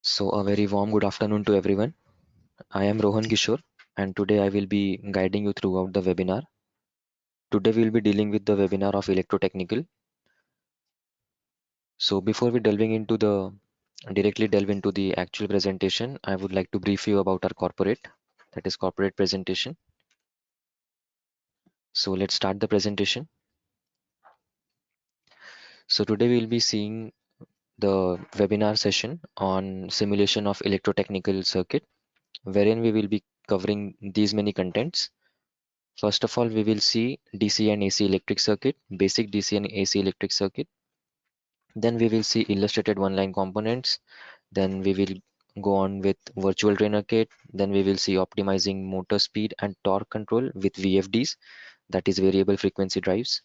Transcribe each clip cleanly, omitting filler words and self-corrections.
So, a very warm good afternoon to everyone. I am Rohan Kishore, and today I will be guiding you throughout the webinar. Today, we will be dealing with the webinar of electrotechnical. So, before we directly delve into the actual presentation, I would like to brief you about our that is corporate presentation. So, let's start the presentation. So, today we will be seeing the webinar session on simulation of electrotechnical circuit, wherein we will be covering these many contents. First of all, we will see DC and AC electric circuit, basic DC and AC electric circuit. Then we will see illustrated one-line components. Then we will go on with virtual trainer kit. Then we will see optimizing motor speed and torque control with VFDs, that is variable frequency drives.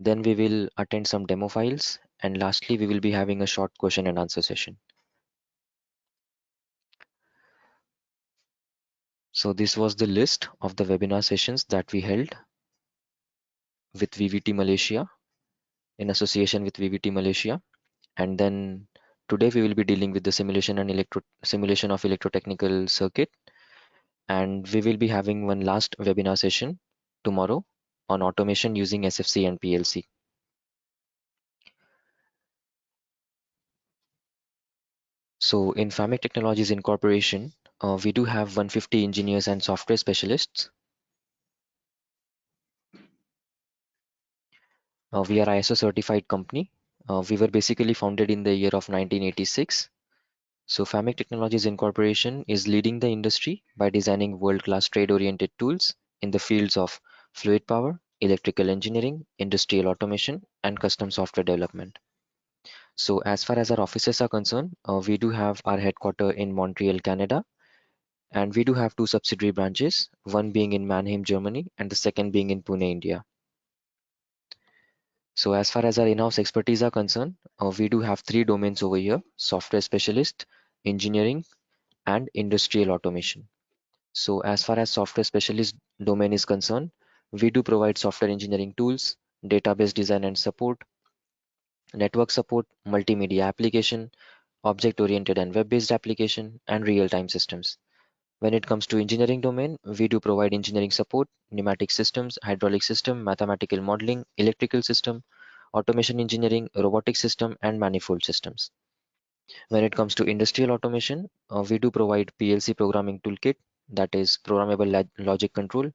Then we will attend some demo files. And lastly, we will be having a short question and answer session. So this was the list of the webinar sessions that we held with VVT Malaysia in association with VVT Malaysia. And then today we will be dealing with the simulation of electrotechnical circuit, and we will be having one last webinar session tomorrow on automation using SFC and PLC. So in FAMIC Technologies Incorporation, we do have 150 engineers and software specialists. We are ISO certified company. We were basically founded in the year of 1986. So FAMIC Technologies Incorporation is leading the industry by designing world-class trade-oriented tools in the fields of fluid power, electrical engineering, industrial automation, and custom software development. So as far as our offices are concerned, we do have our headquarter in Montreal, Canada, and we do have two subsidiary branches, one being in Mannheim, Germany, and the second being in Pune, India. So as far as our in-house expertise are concerned, we do have three domains over here: software specialist, engineering, and industrial automation. So as far as software specialist domain is concerned, we do provide software engineering tools, database design and support, network support, multimedia application, object-oriented and web-based application, and real-time systems. When it comes to engineering domain, we do provide engineering support, pneumatic systems, hydraulic system, mathematical modeling, electrical system, automation engineering, robotic system, and manifold systems. When it comes to industrial automation, we do provide PLC programming toolkit, that is programmable logic control,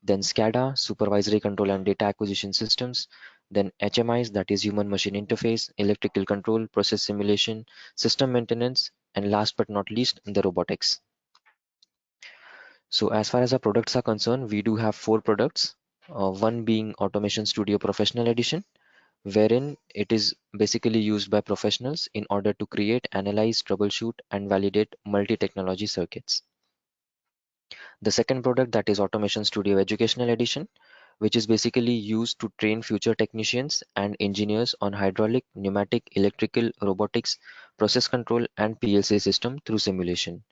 then SCADA, supervisory control and data acquisition systems, then HMIs, that is human machine interface, electrical control, process simulation, system maintenance, and last but not least, the robotics. So as far as our products are concerned, we do have four products, one being Automation Studio Professional Edition, wherein it is basically used by professionals in order to create, analyze, troubleshoot, and validate multi-technology circuits. The second product, that is Automation Studio Educational Edition, which is basically used to train future technicians and engineers on hydraulic, pneumatic, electrical, robotics, process control, and PLC system through simulation.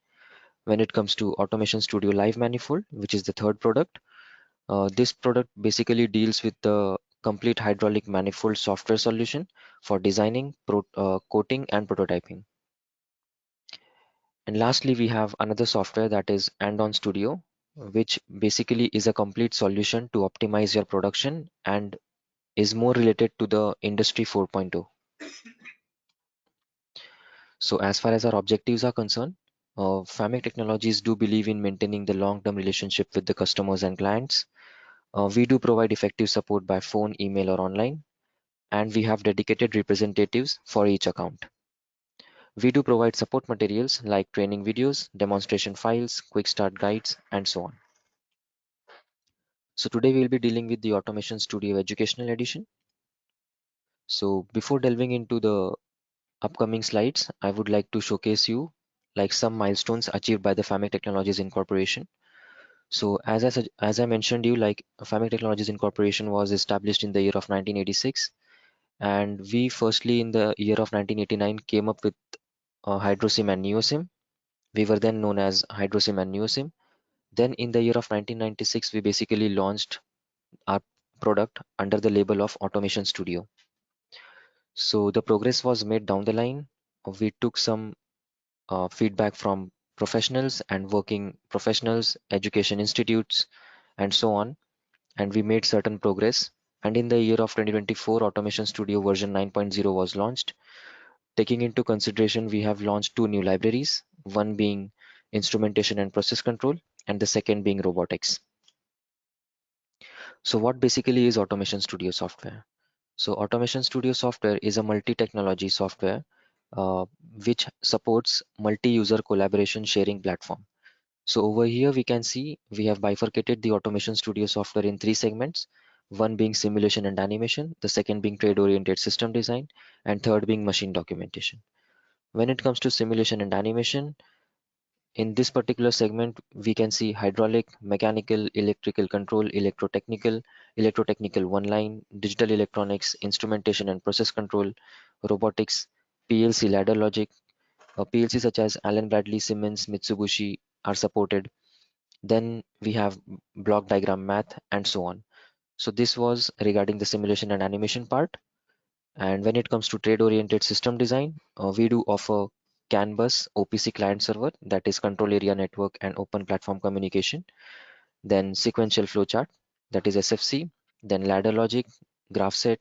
When it comes to Automation Studio Live Manifold, which is the third product, this product basically deals with the complete hydraulic manifold software solution for designing, coding, and prototyping. And lastly, we have another software, that is And-On Studio, which basically is a complete solution to optimize your production and is more related to the Industry 4.0. So as far as our objectives are concerned, FAMIC Technologies do believe in maintaining the long-term relationship with the customers and clients. We do provide effective support by phone, email, or online, and we have dedicated representatives for each account. We do provide support materials like training videos, demonstration files, quick start guides, and so on. So today we'll be dealing with the Automation Studio Educational Edition. So before delving into the upcoming slides, I would like to showcase you like some milestones achieved by the FAMIC Technologies Incorporation. So as I mentioned you, like FAMIC Technologies Incorporation was established in the year of 1986, and we firstly in the year of 1989 came up with HydroSim and NeoSim. We were then known as HydroSim and NeoSim. Then in the year of 1996, we basically launched our product under the label of Automation Studio. So the progress was made down the line. We took some feedback from professionals and working professionals, education institutes, and so on. And we made certain progress. And in the year of 2024, Automation Studio version 9.0 was launched. Taking into consideration, we have launched two new libraries, one being instrumentation and process control, and the second being robotics. So what basically is Automation Studio software? So Automation Studio software is a multi-technology software uh, which supports multi-user collaboration sharing platform. So over here we can see we have bifurcated the Automation Studio software in three segments, one being simulation and animation, the second being trade-oriented system design, and third being machine documentation. When it comes to simulation and animation, in this particular segment, we can see hydraulic, mechanical, electrical control, electrotechnical one line, digital electronics, instrumentation and process control, robotics, PLC ladder logic. PLC such as Allen Bradley, Siemens, Mitsubishi are supported. Then we have block diagram math and so on. So this was regarding the simulation and animation part. And when it comes to trade-oriented system design, we do offer CAN bus, OPC client server, that is control area network and open platform communication. Then sequential flowchart, that is SFC. Then ladder logic, graph set,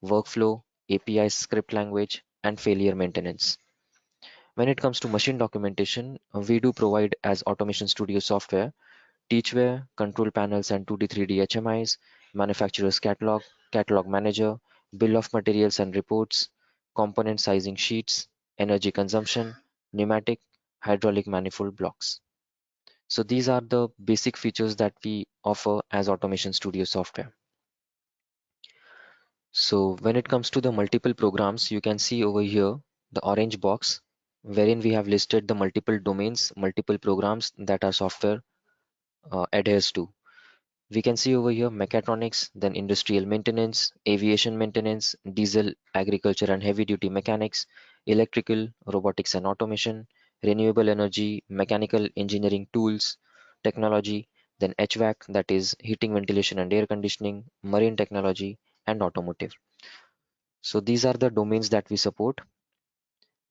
workflow, API script language, and failure maintenance. When it comes to machine documentation, we do provide as Automation Studio software Teachware, control panels and 2D 3D HMIs, manufacturer's catalog, catalog manager, bill of materials and reports, component sizing sheets, energy consumption, pneumatic, hydraulic manifold blocks. So these are the basic features that we offer as Automation Studio software. So when it comes to the multiple programs, you can see over here the orange box wherein we have listed the multiple domains, multiple programs that our software adheres to. We can see over here mechatronics, then industrial maintenance, aviation maintenance, diesel, agriculture and heavy duty mechanics, electrical, robotics and automation, renewable energy, mechanical engineering tools, technology, then HVAC, that is heating, ventilation and air conditioning, marine technology, and automotive. So these are the domains that we support.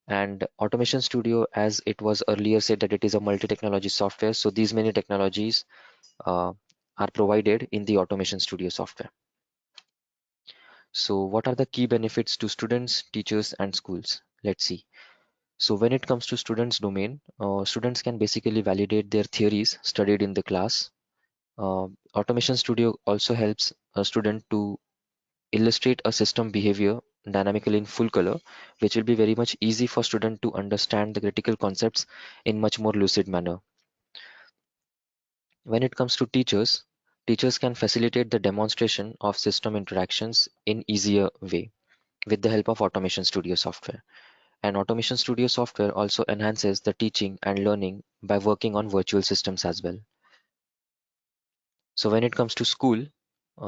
And Automation Studio, as it was earlier said, that it is a multi-technology software. So these many technologies uh, are provided in the Automation Studio software. So what are the key benefits to students, teachers, and schools? Let's see. So when it comes to students domain, students can basically validate their theories studied in the class. Automation Studio also helps a student to illustrate a system behavior dynamically in full color, which will be very much easy for student to understand the critical concepts in much more lucid manner. When it comes to teachers, teachers can facilitate the demonstration of system interactions in easier way with the help of Automation Studio software. And Automation Studio software also enhances the teaching and learning by working on virtual systems as well. So when it comes to school,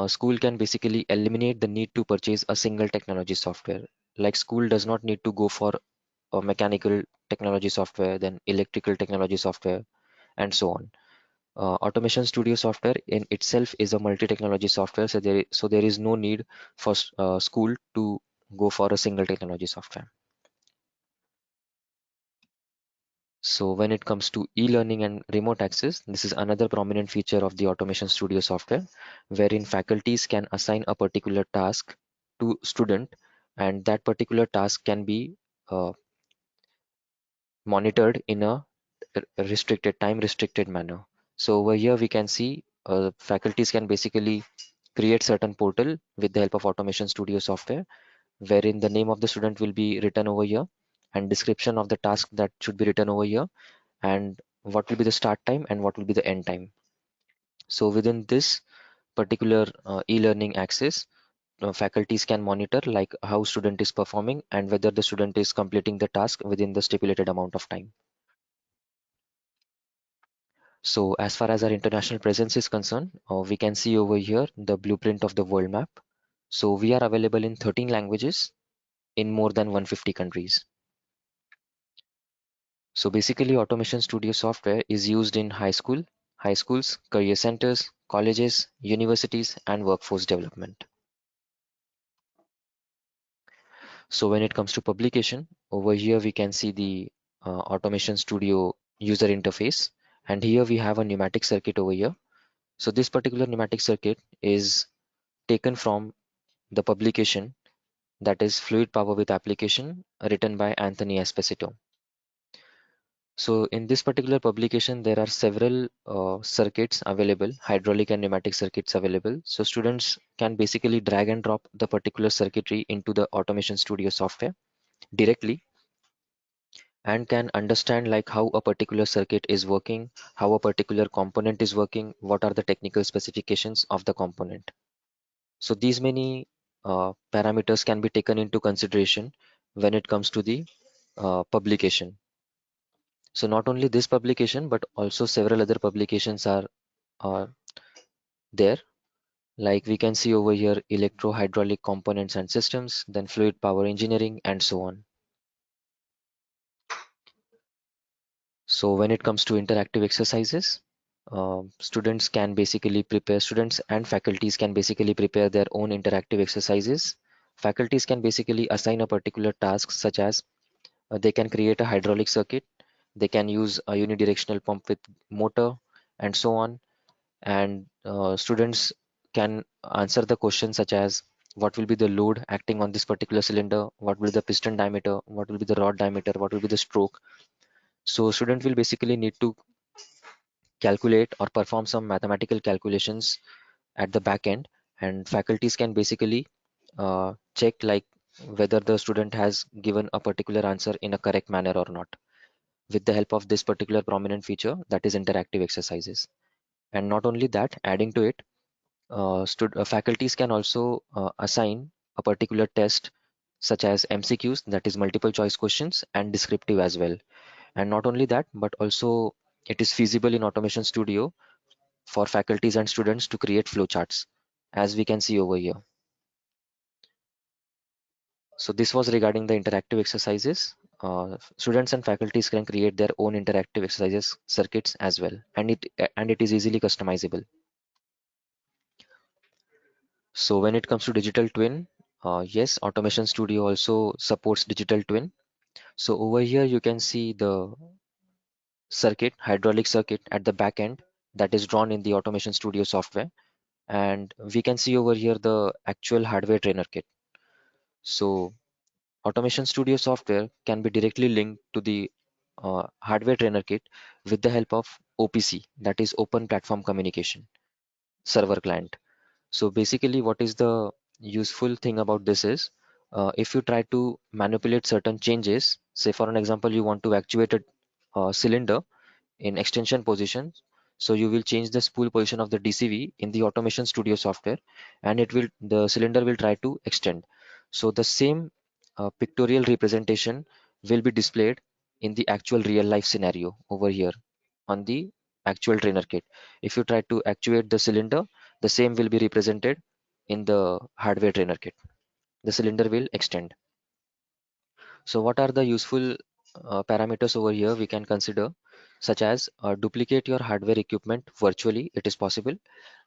school can basically eliminate the need to purchase a single technology software. Like school does not need to go for a mechanical technology software, then electrical technology software, and so on. Automation Studio software in itself is a multi-technology software, so there is no need for school to go for a single technology software. So when it comes to e-learning and remote access, this is another prominent feature of the Automation Studio software, wherein faculties can assign a particular task to student, and that particular task can be uh, monitored in a time restricted manner. So over here we can see faculties can basically create certain portal with the help of Automation Studio software, wherein the name of the student will be written over here and description of the task that should be written over here, and what will be the start time and what will be the end time. So within this particular e-learning access, faculties can monitor like how student is performing and whether the student is completing the task within the stipulated amount of time. So as far as our international presence is concerned, we can see over here the blueprint of the world map. So we are available in 13 languages in more than 150 countries. So basically, Automation Studio software is used in high schools, career centers, colleges, universities, and workforce development. So when it comes to publication, over here we can see the Automation Studio user interface. And here we have a pneumatic circuit over here. So this particular pneumatic circuit is taken from the publication, that is Fluid Power with Application, written by Anthony Esposito. So in this particular publication, there are several circuits available, hydraulic and pneumatic circuits available. So students can basically drag and drop the particular circuitry into the Automation Studio software directly, and can understand like how a particular circuit is working, how a particular component is working, what are the technical specifications of the component. So these many parameters can be taken into consideration when it comes to the publication. So not only this publication, but also several other publications are there. Like we can see over here, electro hydraulic components and systems, then fluid power engineering, and so on. So when it comes to interactive exercises, students and faculties can basically prepare their own interactive exercises. Faculties can basically assign a particular task, such as they can create a hydraulic circuit, they can use a unidirectional pump with motor, and so on. And students can answer the question such as what will be the load acting on this particular cylinder, what will be the piston diameter, what will be the rod diameter, what will be the stroke. So student will basically need to calculate or perform some mathematical calculations at the back end, and faculties can basically check like whether the student has given a particular answer in a correct manner or not, with the help of this particular prominent feature, that is interactive exercises. And not only that, adding to it, faculties can also assign a particular test such as MCQs, that is multiple choice questions, and descriptive as well. And not only that, but also it is feasible in Automation Studio for faculties and students to create flowcharts, as we can see over here. So this was regarding the interactive exercises. Students and faculties can create their own interactive exercises circuits as well, and it is easily customizable. So when it comes to digital twin, yes, Automation Studio also supports digital twin. So over here you can see the hydraulic circuit at the back end, that is drawn in the Automation Studio software. And we can see over here the actual hardware trainer kit. So Automation Studio software can be directly linked to the hardware trainer kit with the help of OPC, that is Open Platform Communication server client. So basically, what is the useful thing about this is, if you try to manipulate certain changes, say for an example, you want to actuate a cylinder in extension position. So you will change the spool position of the DCV in the Automation Studio software, and the cylinder will try to extend. So the same pictorial representation will be displayed in the actual real life scenario over here on the actual trainer kit. If you try to actuate the cylinder, the same will be represented in the hardware trainer kit. The cylinder will extend. So what are the useful parameters over here we can consider, such as duplicate your hardware equipment virtually, it is possible.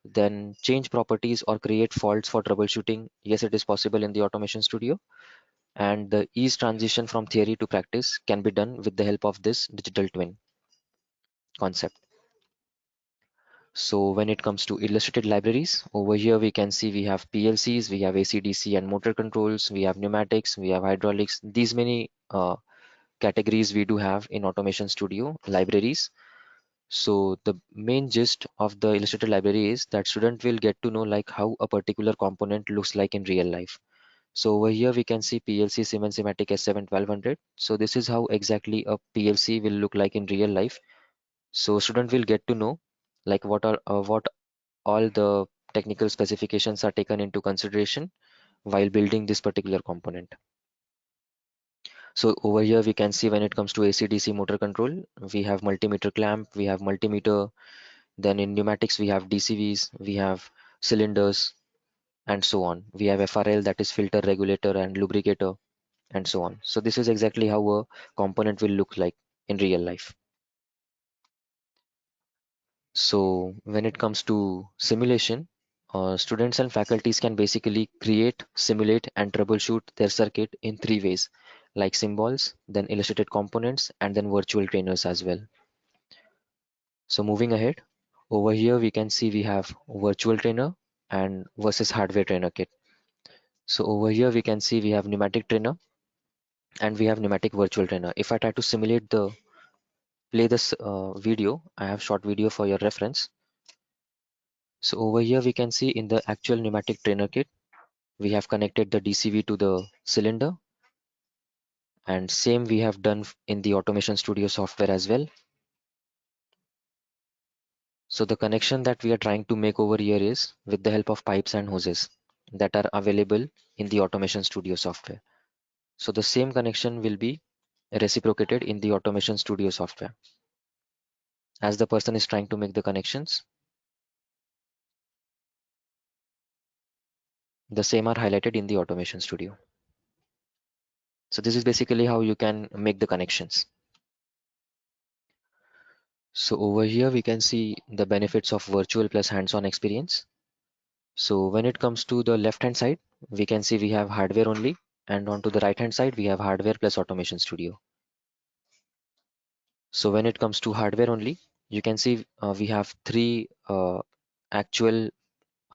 Then change properties or create faults for troubleshooting. Yes, it is possible in the Automation Studio. And the ease transition from theory to practice can be done with the help of this digital twin concept. So when it comes to illustrated libraries, over here we can see we have PLCs, we have AC/DC and motor controls, we have pneumatics, we have hydraulics. These many categories we do have in Automation Studio libraries. So the main gist of the illustrated library is that student will get to know like how a particular component looks like in real life. So over here we can see PLC Siemens Simatic S7 1200. So this is how exactly a PLC will look like in real life. So student will get to know like what all the technical specifications are taken into consideration while building this particular component. So over here we can see when it comes to AC/DC motor control, we have multimeter clamp, we have multimeter. Then in pneumatics we have DCVs, we have cylinders, and so on. We have FRL, that is filter regulator and lubricator, and so on. So this is exactly how a component will look like in real life. So when it comes to simulation, students and faculties can basically create, simulate, and troubleshoot their circuit in three ways. like symbols, then illustrated components, and then virtual trainers as well. So moving ahead, over here we can see we have virtual trainer and versus hardware trainer kit. So over here we can see we have pneumatic trainer and we have pneumatic virtual trainer. If I try to simulate the play this video, I have short video for your reference. So over here we can see in the actual pneumatic trainer kit, we have connected the DCV to the cylinder, and same we have done in the Automation Studio software as well. So the connection that we are trying to make over here is with the help of pipes and hoses that are available in the Automation Studio software. So the same connection will be reciprocated in the Automation Studio software. As the person is trying to make the connections, the same are highlighted in the Automation Studio. So this is basically how you can make the connections. So over here we can see the benefits of virtual plus hands-on experience. So when it comes to the left hand side, we can see we have hardware only, and onto the right hand side we have hardware plus Automation Studio. So when it comes to hardware only, you can see we have three actual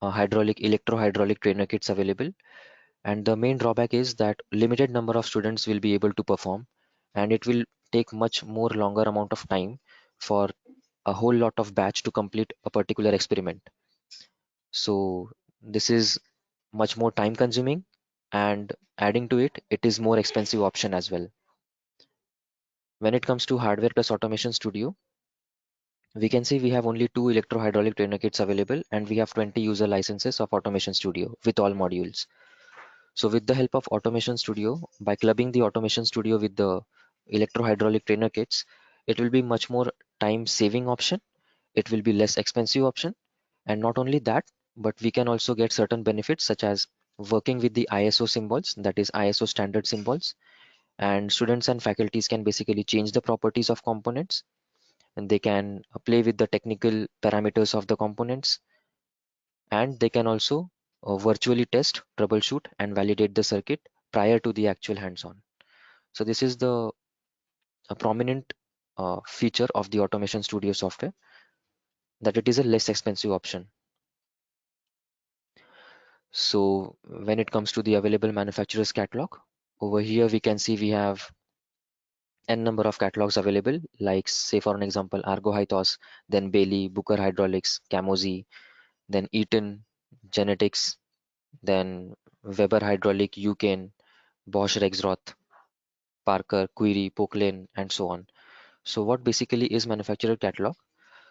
hydraulic electro hydraulic trainer kits available, and the main drawback is that limited number of students will be able to perform, and it will take much more longer amount of time for a whole lot of batch to complete a particular experiment. So this is much more time consuming, and adding to it, it is more expensive option as well. When it comes to hardware plus Automation Studio, we can see we have only two electro hydraulic trainer kits available, and we have 20 user licenses of Automation Studio with all modules. So with the help of Automation Studio, by clubbing the Automation Studio with the electro hydraulic trainer kits, it will be much more time saving option. It will be less expensive option. And not only that, but we can also get certain benefits such as working with the ISO symbols, that is ISO standard symbols, and students and faculties can basically change the properties of components, and they can play with the technical parameters of the components, and they can also virtually test, troubleshoot, and validate the circuit prior to the actual hands-on. So this is the a prominent feature of the Automation Studio software, that it is a less expensive option. So when it comes to the available manufacturers catalog, over here we can see we have n number of catalogs available, like say for an example, Argo Hythos, then Bailey, Booker Hydraulics, Camozy, then Eaton Genetics, then Weber Hydraulic, Ucan, Bosch Rexroth, Parker, Query, Poclane, and so on. So what basically is manufacturer catalog?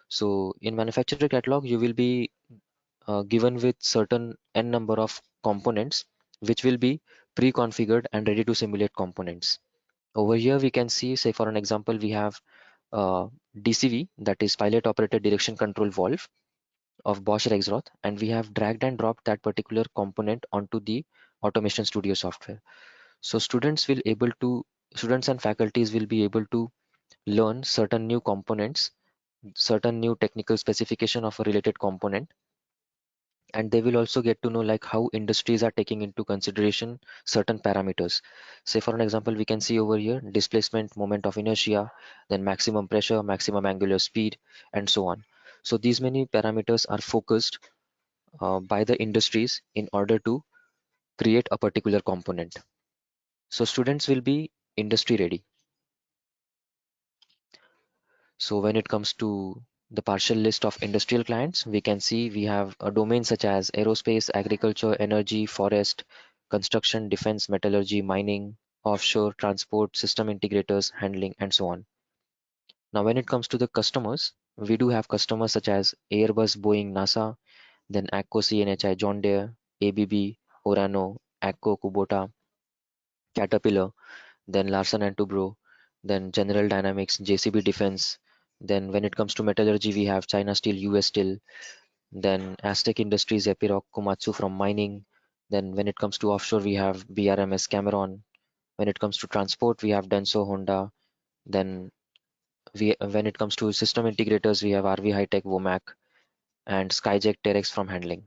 So in manufacturer catalog, you will be given with certain n number of components, which will be pre-configured and ready to simulate components. Over here, we can see, say for an example, we have DCV, that is pilot operated direction control valve of Bosch Rexroth, and we have dragged and dropped that particular component onto the Automation Studio software. So students and faculties will be able to learn certain new components, certain new technical specification of a related component, and they will also get to know like how industries are taking into consideration certain parameters. Say for an example, we can see over here displacement, moment of inertia, then maximum pressure, maximum angular speed, and so on. So these many parameters are focused by the industries in order to create a particular component. So students will be industry ready. So when it comes to the partial list of industrial clients, we can see we have a domain such as aerospace, agriculture, energy, forest, construction, defense, metallurgy, mining, offshore, transport, system integrators, handling, and so on. Now, when it comes to the customers, we do have customers such as Airbus, Boeing, NASA, then ACCO, CNHI, John Deere, ABB, Orano, ACCO, Kubota, Caterpillar, then Larsen and Toubro, then General Dynamics, JCB Defense. Then when it comes to metallurgy, we have China Steel, US Steel, then Aztec Industries, Epiroc, Komatsu from mining. Then when it comes to offshore, we have BRMS, Cameron. When it comes to transport, we have Denso, Honda. Then when it comes to system integrators, we have RV Hightech, Womack, and Skyjack, Terex from handling.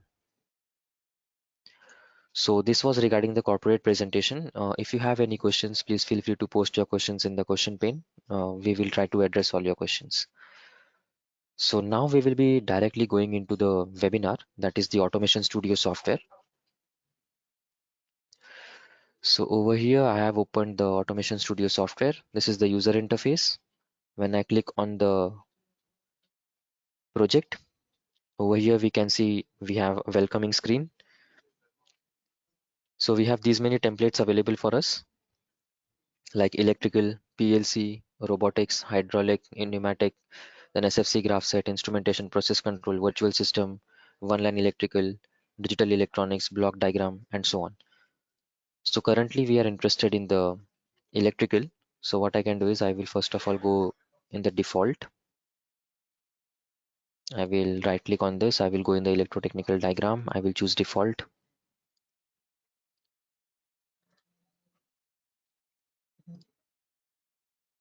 So this was regarding the corporate presentation. If you have any questions, please feel free to post your questions in the question pane. We will try to address all your questions. So now we will be directly going into the webinar, that is the Automation Studio software. So over here, I have opened the Automation Studio software. This is the user interface. When I click on the project, over here we can see we have a welcoming screen. So we have these many templates available for us, like electrical, PLC, robotics, hydraulic, pneumatic, then SFC graph set, instrumentation, process control, virtual system, one line electrical, digital electronics, block diagram, and so on. So currently we are interested in the electrical. So what I can do is I will first of all go in the default. I will right click on this. I will go in the electrotechnical diagram. I will choose default.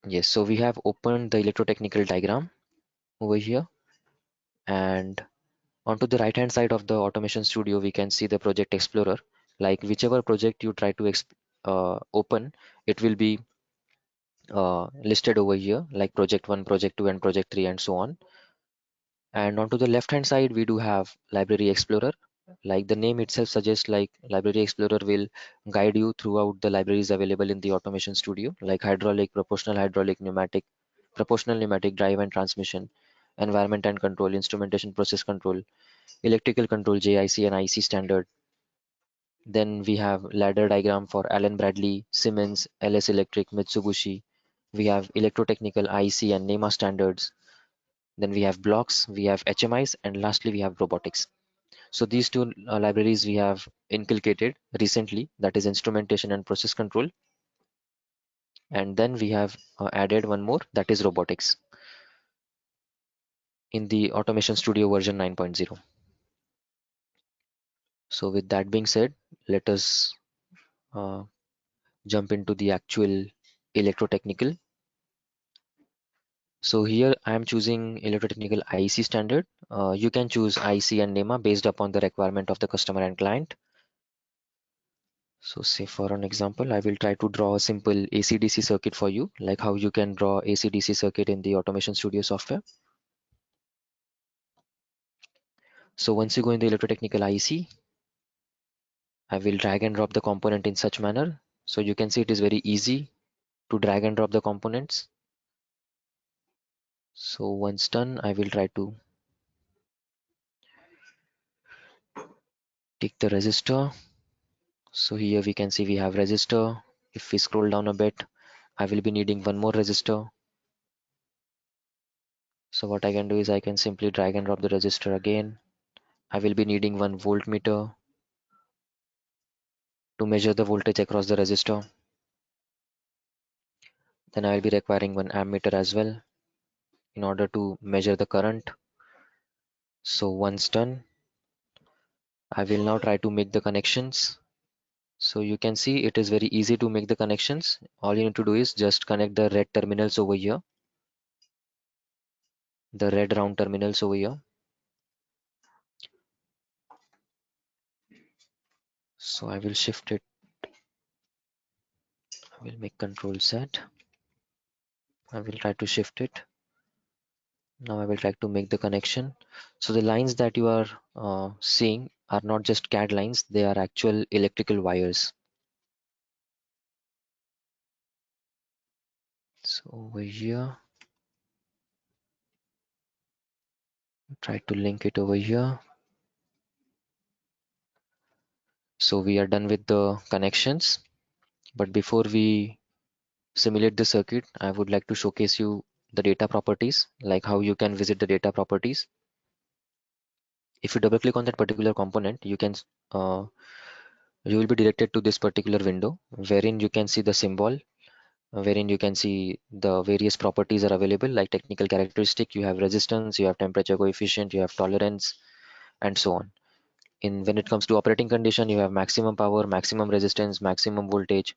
Yes, so we have opened the electrotechnical diagram over here, and onto the right hand side of the Automation Studio, we can see the project explorer. Like whichever project you try to open, it will be listed over here, like project 1, project 2, and project 3, and so on. And onto the left hand side, we do have Library Explorer. Like the name itself suggests, like Library Explorer will guide you throughout the libraries available in the Automation Studio, like hydraulic, hydraulic, pneumatic, proportional pneumatic, drive and transmission, environment and control, instrumentation, process control, electrical control, JIC and IC standard. Then we have ladder diagram for Allen Bradley, Siemens, LS Electric, Mitsubishi. We have electrotechnical IC and NEMA standards. Then we have blocks, we have HMIs, and lastly we have robotics. So these two libraries we have inculcated recently, that is instrumentation and process control. And then we have added one more, that is robotics, in the Automation Studio version 9.0. So with that being said, let us uh, jump into the actual electrotechnical. So here I am choosing electrotechnical IC standard. You can choose IC and NEMA based upon the requirement of the customer and client. So say for an example, I will try to draw a simple AC/DC circuit for you, like how you can draw AC/DC circuit in the Automation Studio software. So once you go in the electrotechnical IC, I will drag and drop the component in such manner. So you can see it is very easy to drag and drop the components. So once done, I will try to take the resistor. So here we can see we have resistor. If we scroll down a bit, I will be needing one more resistor. So what I can do is I can simply drag and drop the resistor again. I will be needing one voltmeter to measure the voltage across the resistor. Then I will be requiring one ammeter as well in order to measure the current. So once done, I will now try to make the connections. So you can see it is very easy to make the connections. All you need to do is just connect the red terminals over here, the red round terminals over here. So I will shift it. I will make Control Z. I will try to shift it. Now I will try to make the connection. So the lines that you are seeing are not just CAD lines, they are actual electrical wires. So over here, try to link it over here. So we are done with the connections. But before we simulate the circuit, I would like to showcase you the data properties, like how you can visit the data properties. If you double click on that particular component, uh, you will be directed to this particular window wherein you can see the symbol, wherein you can see the various properties are available, like technical characteristic. You have resistance, you have temperature coefficient, you have tolerance, and so on. In when it comes to operating condition, you have maximum power, maximum resistance, maximum voltage.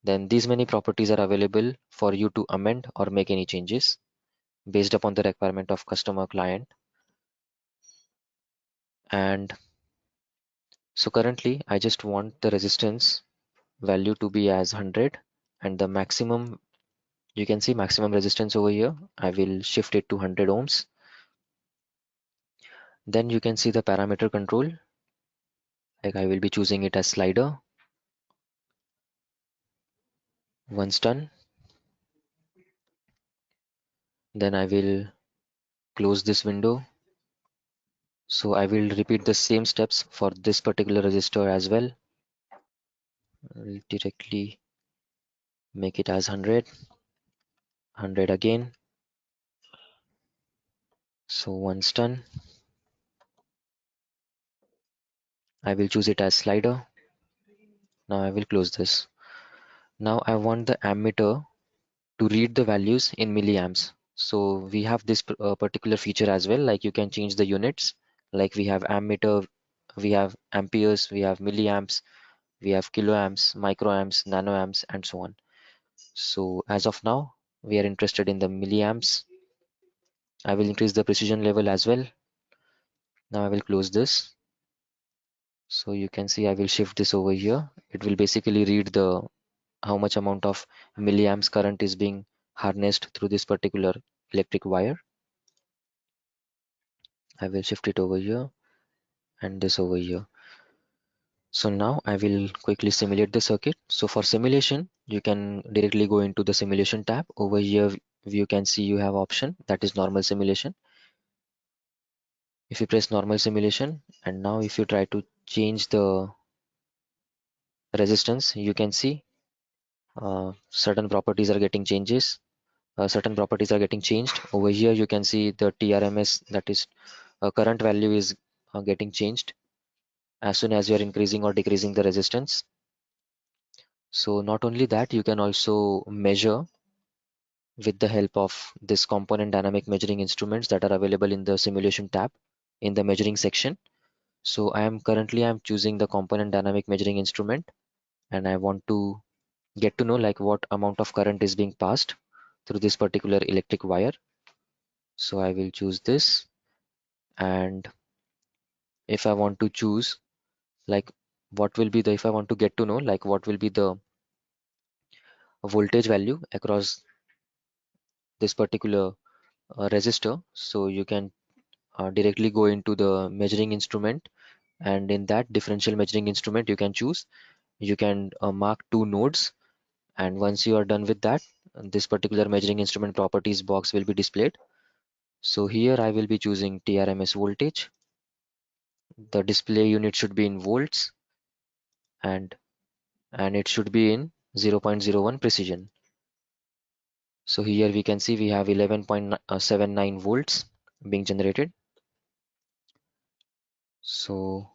Then these many properties are available for you to amend or make any changes based upon the requirement of customer client. And So currently I just want the resistance value to be as 100, and the maximum, you can see maximum resistance over here. I will shift it to 100 ohms. Then you can see the parameter control, like I will be choosing it as slider. Once done, then I will close this window. So I will repeat the same steps for this particular resistor as well. I'll directly make it as 100, 100 again. So once done, I will choose it as slider. Now I will close this. Now I want the ammeter to read the values in milliamps. So we have this particular feature as well, like you can change the units. Like we have ammeter, we have amperes, we have milliamps, we have kiloamps, microamps, nanoamps, and so on. So as of now, we are interested in the milliamps. I will increase the precision level as well. Now I will close this. So you can see I will shift this over here. It will basically read the how much amount of milliamps current is being harnessed through this particular electric wire. I will shift it over here and this over here. So now I will quickly simulate the circuit. So for simulation, you can directly go into the simulation tab. Over here, you can see you have option that is normal simulation. If you press normal simulation, and now if you try to change the resistance, you can see certain properties are getting changes. Certain properties are getting changed. Over here, you can see the TRMS, that is current value is getting changed as soon as you are increasing or decreasing the resistance. So not only that, you can also measure with the help of this component dynamic measuring instruments that are available in the simulation tab in the measuring section. So I'm choosing the component dynamic measuring instrument, and I want to get to know like what amount of current is being passed through this particular electric wire. So I will choose this, and if I want to choose like what will be the, if I want to get to know like what will be the voltage value across this particular resistor, so you can directly go into the measuring instrument, and in that differential measuring instrument you can choose, you can mark two nodes, and once you are done with that, this particular measuring instrument properties box will be displayed. So here I will be choosing TRMS voltage. The display unit should be in volts, and it should be in 0.01 precision. So here we can see we have 11.79 volts being generated. So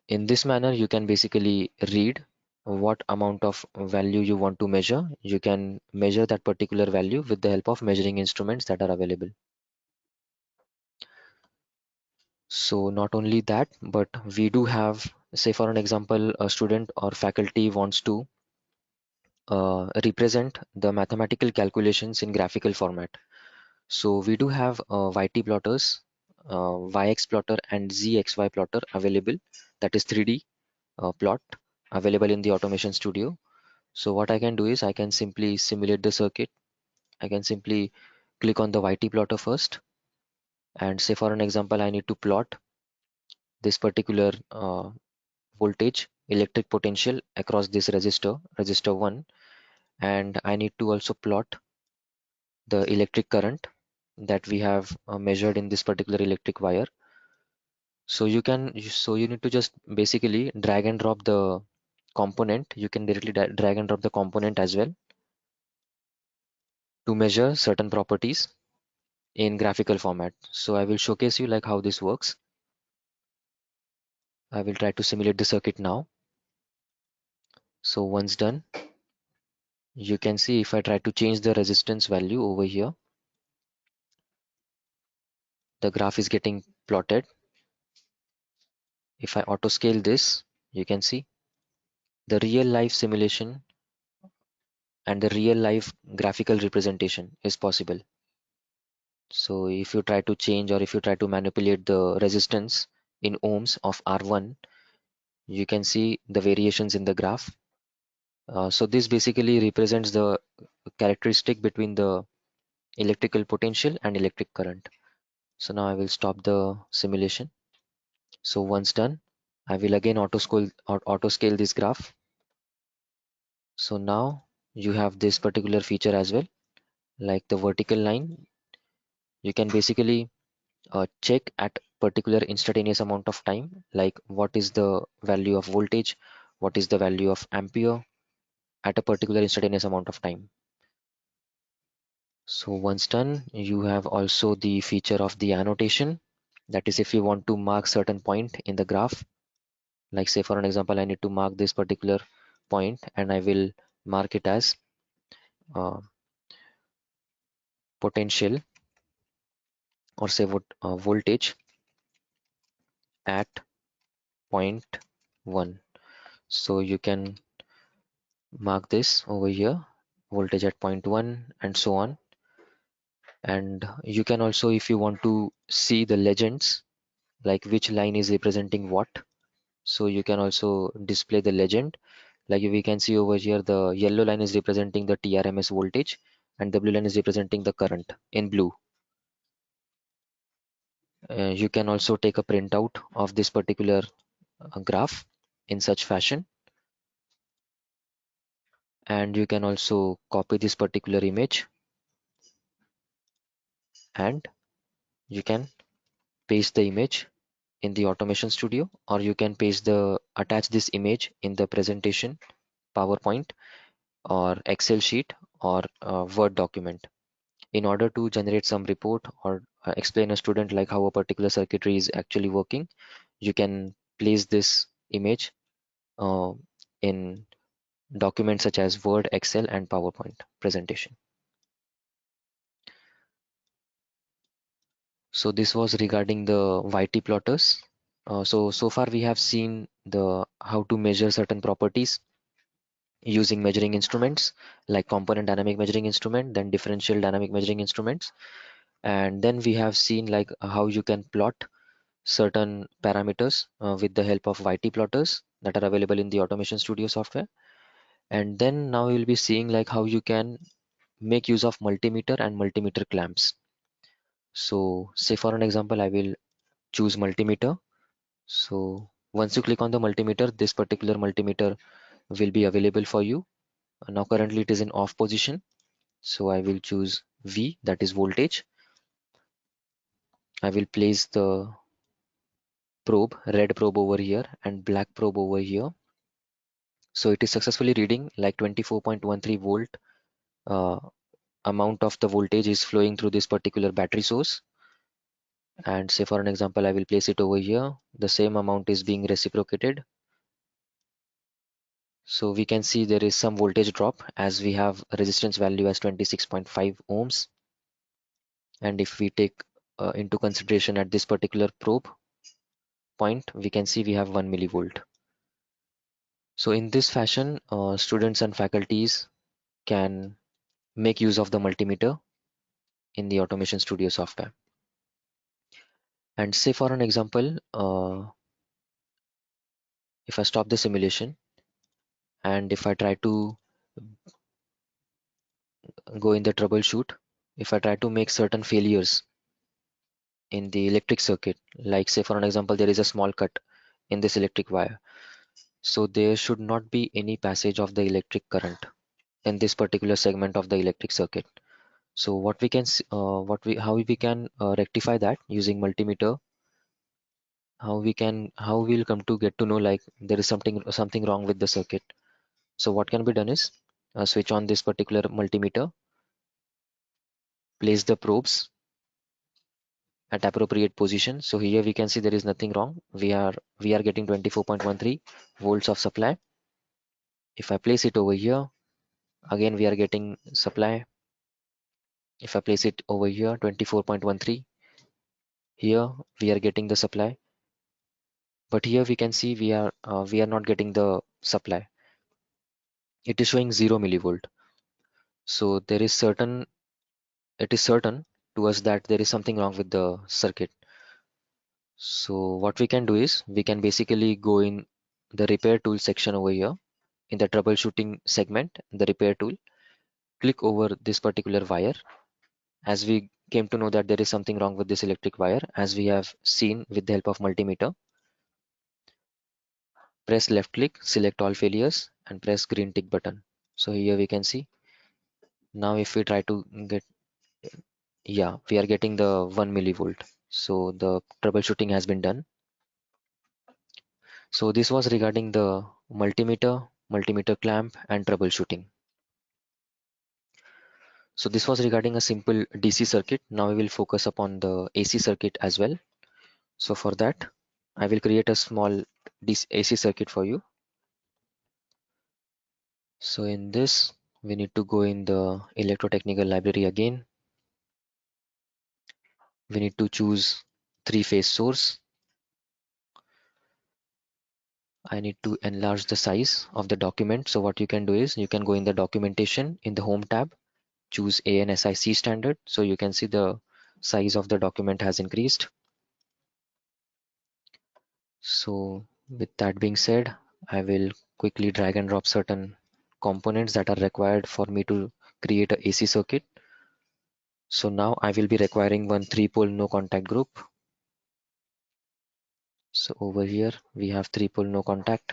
in this manner, you can basically read what amount of value you want to measure. You can measure that particular value with the help of measuring instruments that are available. So not only that, but we do have, say for an example, a student or faculty wants to represent the mathematical calculations in graphical format. So we do have YT plotters, YX plotter and ZXY plotter available. That is 3D plot available in the Automation Studio. So what I can do is I can simply simulate the circuit. I can simply click on the YT plotter first, and say for an example, I need to plot this particular voltage, electric potential across this resistor, resistor 1, and I need to also plot the electric current that we have measured in this particular electric wire. So you need to just basically drag and drop the component. You can directly drag and drop the component as well to measure certain properties in graphical format. So I will showcase you like how this works. I will try to simulate the circuit now. So once done, you can see if I try to change the resistance value over here, the graph is getting plotted. If I auto scale this, you can see the real life simulation and the real life graphical representation is possible. So if you try to change or if you try to manipulate the resistance in ohms of R1, You can see the variations in the graph. So this basically represents the characteristic between the electrical potential and electric current. So now I will stop the simulation. So once done, I will again auto scale this graph. So now you have this particular feature as well, like the vertical line. You can basically check at particular instantaneous amount of time, like what is the value of voltage, what is the value of ampere at a particular instantaneous amount of time. So once done, you have also the feature of the annotation. That is, if you want to mark certain point in the graph, like say for an example, I need to mark this particular point and I will mark it as uh, potential, or say what voltage at point 1. So you can mark this over here, voltage at point 1, and so on. And you can also, if you want to see the legends, like which line is representing what, so you can also display the legend. Like we can see over here, the yellow line is representing the TRMS voltage and the blue line is representing the current in blue. You can also take a printout of this particular graph in such fashion, and you can also copy this particular image and you can paste the image in the automation studio, or you can attach this image in the presentation, PowerPoint or Excel sheet or Word document, in order to generate some report or explain a student like how a particular circuitry is actually working. You can place this image uh, in documents such as Word, Excel and PowerPoint presentation. So this was regarding the YT plotters. So far we have seen the how to measure certain properties using measuring instruments like component dynamic measuring instrument, then differential dynamic measuring instruments, and then we have seen like how you can plot certain parameters with the help of YT plotters that are available in the Automation Studio software. And then now you'll be seeing like how you can make use of multimeter and multimeter clamps. So say for an example, I will choose multimeter. So once you click on the multimeter, this particular multimeter will be available for you. Now currently it is in off position. So I will choose V, that is voltage. I will place the probe, red probe over here and black probe over here. So it is successfully reading like 24.13 volt uh, amount of the voltage is flowing through this particular battery source. And say for an example, I will place it over here. The same amount is being reciprocated. So we can see there is some voltage drop as we have a resistance value as 26.5 ohms. And if we take into consideration at this particular probe point, we can see we have 1 millivolt. So in this fashion, students and faculties can make use of the multimeter in the Automation Studio software. And say for an example, if I stop the simulation and if I try to go in the troubleshoot, if I try to make certain failures in the electric circuit, like say for an example, there is a small cut in this electric wire. So there should not be any passage of the electric current in this particular segment of the electric circuit. So what we can, how we can rectify that using multimeter, how we'll come to get to know like there is something wrong with the circuit. So what can be done is switch on this particular multimeter, place the probes at appropriate position. So here we can see there is nothing wrong. We are getting 24.13 volts of supply. If I place it over here, again we are getting supply. If I place it over here, 24.13, here we are getting the supply. But here we can see we are not getting the supply. It is showing 0 millivolt. So it is certain to us that there is something wrong with the circuit. So what we can do is we can basically go in the repair tool section over here. In the troubleshooting segment, the repair tool, click over this particular wire. As we came to know that there is something wrong with this electric wire, as we have seen with the help of multimeter, press left click, select all failures and press green tick button. So here we can see, now if we try to get, yeah, we are getting the 1 millivolt. So the troubleshooting has been done. So this was regarding the multimeter clamp and troubleshooting. So this was regarding a simple DC circuit. Now we will focus upon the AC circuit as well. So for that, I will create a small AC circuit for you. So in this, we need to go in the electrotechnical library again. We need to choose three-phase source. I need to enlarge the size of the document. So what you can do is you can go in the documentation in the home tab, choose ANSIC standard. So you can see the size of the document has increased. So with that being said, I will quickly drag and drop certain components that are required for me to create a AC circuit. So now I will be requiring one 3-pole no contact group. So over here we have 3-pole no contact.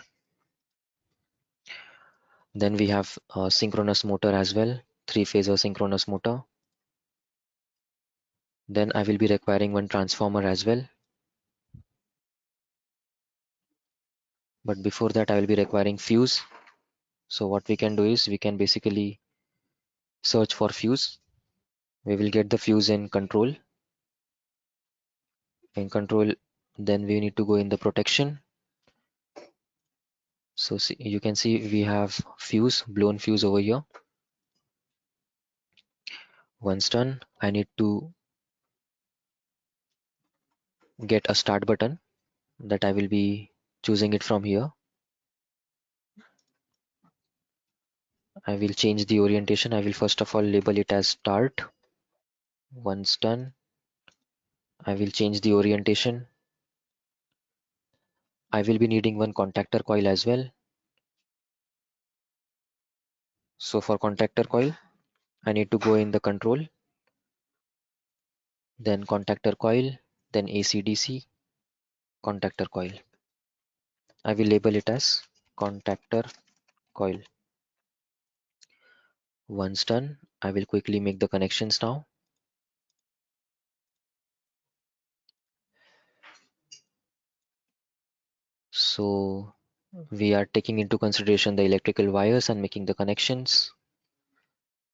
Then we have a synchronous motor as well, 3-phase synchronous motor. Then I will be requiring one transformer as well. But before that I will be requiring fuse. So what we can do is we can basically search for fuse. We will get the fuse in control. In control, then we need to go in the protection. So see, you can see we have fuse, blown fuse over here. Once done, I need to get a start button that I will be choosing it from here. I will change the orientation. I will first of all label it as start. Once done, I will change the orientation. I will be needing one contactor coil as well. So for contactor coil, I need to go in the control, then contactor coil, then AC/DC, contactor coil. I will label it as contactor coil. Once done, I will quickly make the connections now. So we are taking into consideration the electrical wires and making the connections.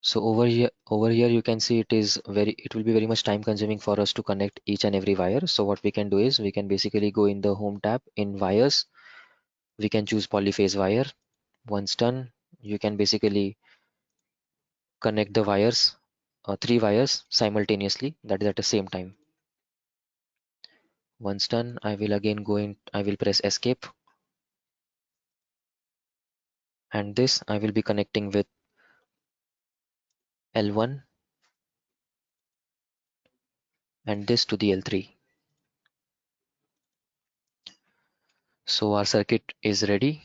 So over here you can see it will be very much time consuming for us to connect each and every wire. So what we can do is we can basically go in the home tab in wires. We can choose polyphase wire. Once done, you can basically connect the wires, 3 wires simultaneously, that is at the same time. Once done, I will again I will press escape, and this I will be connecting with L1 and this to the L3. So our circuit is ready.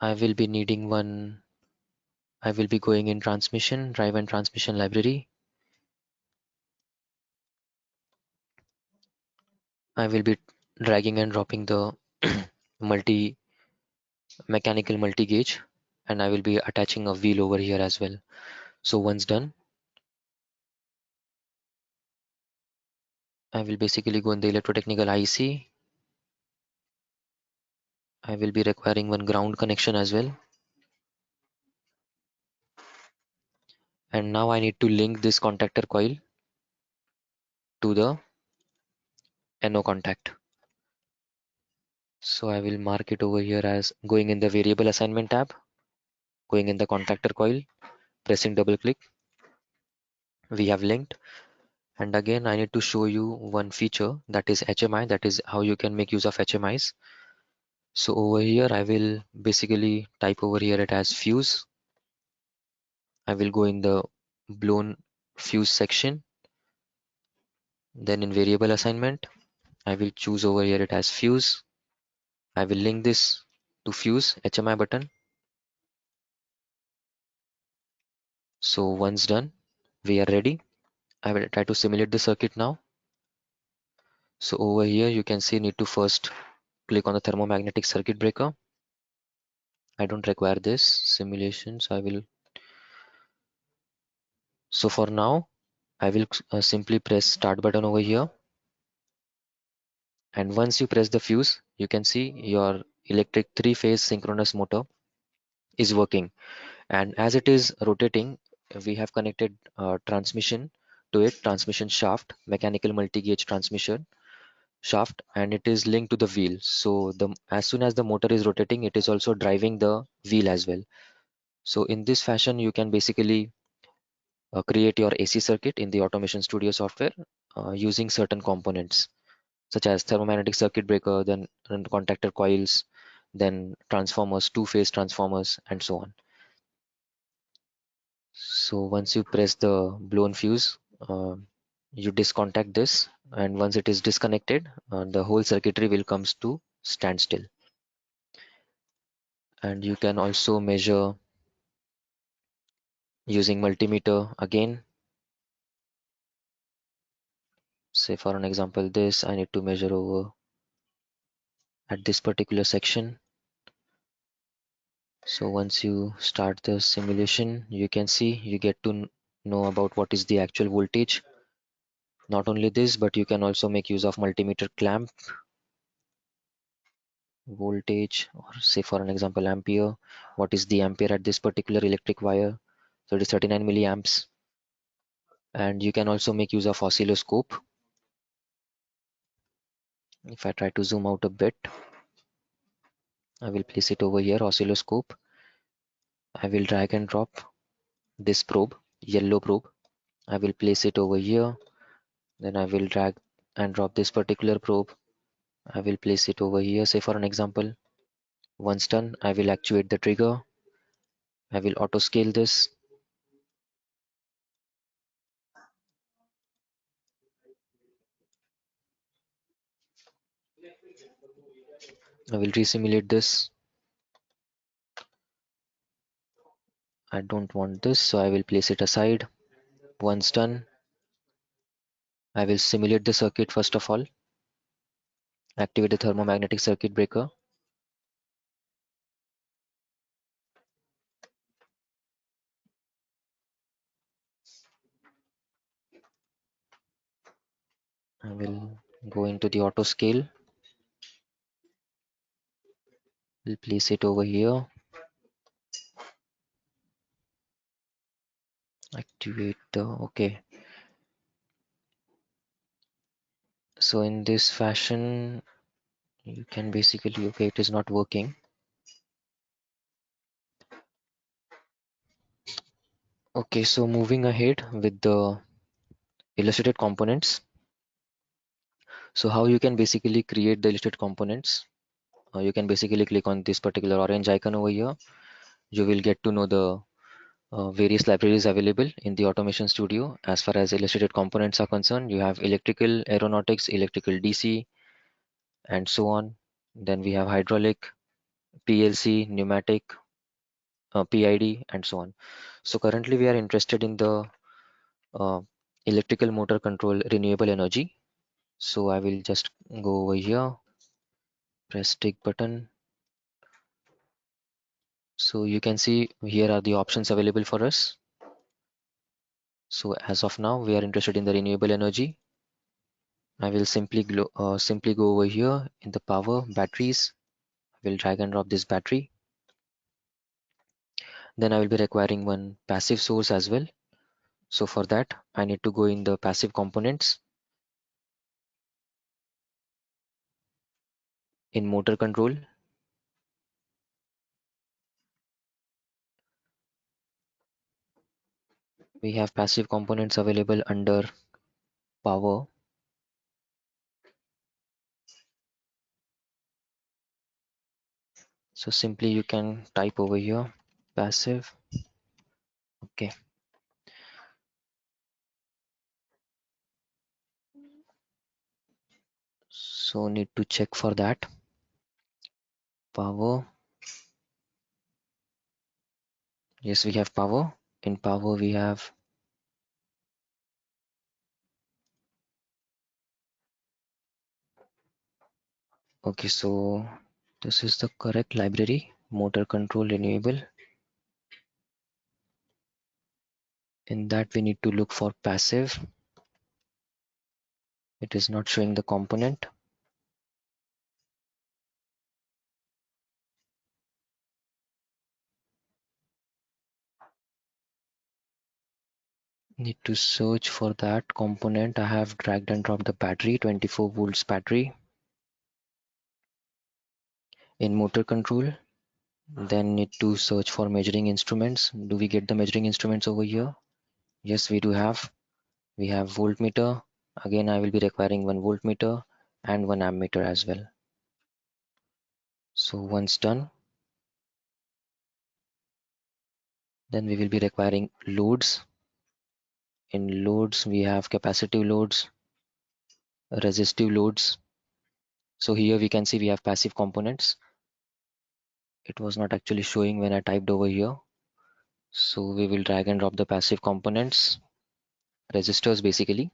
I will be needing one, I will be going in transmission, drive and transmission library. I will be dragging and dropping the multi mechanical multi gauge, and I will be attaching a wheel over here as well. So once done, I will basically go in the electrotechnical IC. I will be requiring one ground connection as well. And now I need to link this contactor coil to the NO contact. So I will mark it over here as going in the variable assignment tab, going in the contactor coil, pressing double click. We have linked. And again, I need to show you one feature, that is HMI, that is how you can make use of HMIs. So over here, I will basically type over here it as fuse. I will go in the blown fuse section, then in variable assignment, I will choose over here it as fuse. I will link this to fuse HMI button. So once done, we are ready. I will try to simulate the circuit now. So over here you can see need to first click on the thermomagnetic circuit breaker. I don't require this simulation, so I will. So for now, I will simply press start button over here. And once you press the fuse, you can see your electric three-phase synchronous motor is working. And as it is rotating, we have connected transmission to it, transmission shaft, mechanical multi-gauge transmission shaft, and it is linked to the wheel. So the as soon as the motor is rotating, it is also driving the wheel as well. So in this fashion, you can basically create your AC circuit in the Automation Studio software using certain components such as thermomagnetic circuit breaker, then contactor coils, then transformers, two-phase transformers, and so on. So once you press the blown fuse, you discontact this, and once it is disconnected, the whole circuitry will comes to standstill. And you can also measure using multimeter again. Say for an example, this I need to measure over at this particular section. So once you start the simulation, you can see you get to know about what is the actual voltage. Not only this, but you can also make use of multimeter clamp voltage, or say for an example ampere. What is the ampere at this particular electric wire? So it is 39 milliamps. And you can also make use of oscilloscope. If I try to zoom out a bit, I will place it over here, oscilloscope. I will drag and drop this probe, yellow probe. I will place it over here. Then I will drag and drop this particular probe. I will place it over here, say for an example. Once done, I will actuate the trigger. I will auto scale this. I will resimulate this. I don't want this, so I will place it aside. Once done, I will simulate the circuit first of all. Activate the thermomagnetic circuit breaker. I will go into the auto scale. We'll place it over here. Activate the, okay. So in this fashion, you can basically, okay, it is not working. Okay, so moving ahead with the illustrated components. So how you can basically create the illustrated components. You can basically click on this particular orange icon over here. You will get to know the various libraries available in the Automation Studio. As far as illustrated components are concerned, you have electrical, aeronautics, electrical DC, and so on. Then we have hydraulic, PLC, pneumatic, PID, and so on. So currently we are interested in the uh, electrical motor control renewable energy. So I will just go over here, press tick button. So you can see here are the options available for us. So as of now, we are interested in the renewable energy. I will simply go over here in the power batteries. I will drag and drop this battery. Then I will be requiring one passive source as well. So for that, I need to go in the passive components. In motor control, we have passive components available under power. So simply you can type over here passive. Okay. So need to check for that. Power. Yes, we have power. In power we have, okay, so this is the correct library, motor control renewable. In that we need to look for passive. It is not showing the component. Need to search for that component. I have dragged and dropped the battery, 24 volts battery in motor control. Then need to search for measuring instruments. Do we get the measuring instruments over here? Yes, we do have. We have voltmeter. Again, I will be requiring one voltmeter and one ammeter as well. So once done, then we will be requiring loads. In loads, we have capacitive loads, resistive loads. So here we can see we have passive components. It was not actually showing when I typed over here. So we will drag and drop the passive components, resistors basically.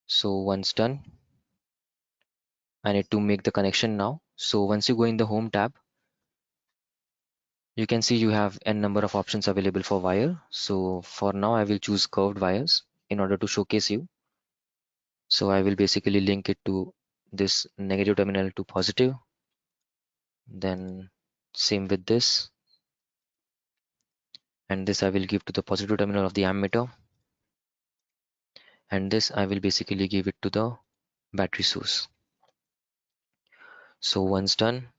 So once done, I need to make the connection now. So once you go in the home tab, you can see you have n number of options available for wire. So for now, I will choose curved wires in order to showcase you. So I will basically link it to this negative terminal to positive. Then same with this. And this I will give to the positive terminal of the ammeter. And this I will basically give it to the battery source. So once done,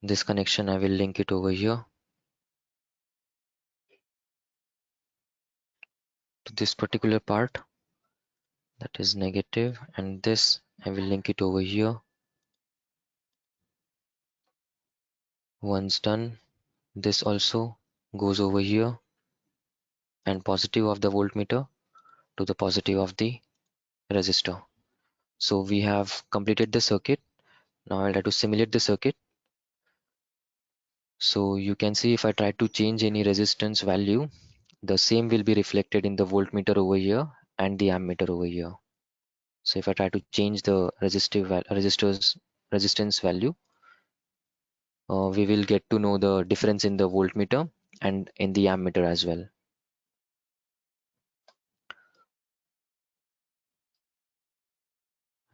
this connection I will link it over here to this particular part, that is negative, and this I will link it over here. Once done, this also goes over here, and positive of the voltmeter to the positive of the resistor. So we have completed the circuit. Now I'll try to simulate the circuit. So you can see if I try to change any resistance value, the same will be reflected in the voltmeter over here and the ammeter over here. So if I try to change the resistance value, we will get to know the difference in the voltmeter and in the ammeter as well.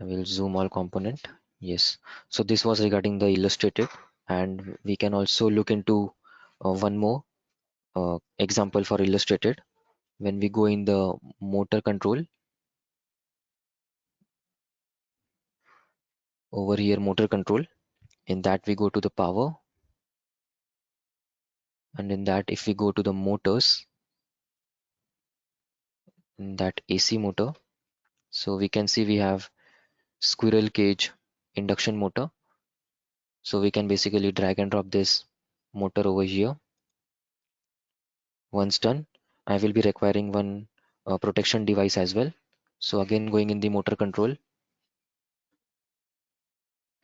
I will zoom all component. Yes. So this was regarding the illustrative, and we can also look into one more example for illustrated. When we go in the motor control, over here motor control, in that we go to the power, and in that if we go to the motors, in that AC motor, so we can see we have squirrel cage induction motor. So we can basically drag and drop this motor over here. Once done, I will be requiring one protection device as well. So again, going in the motor control,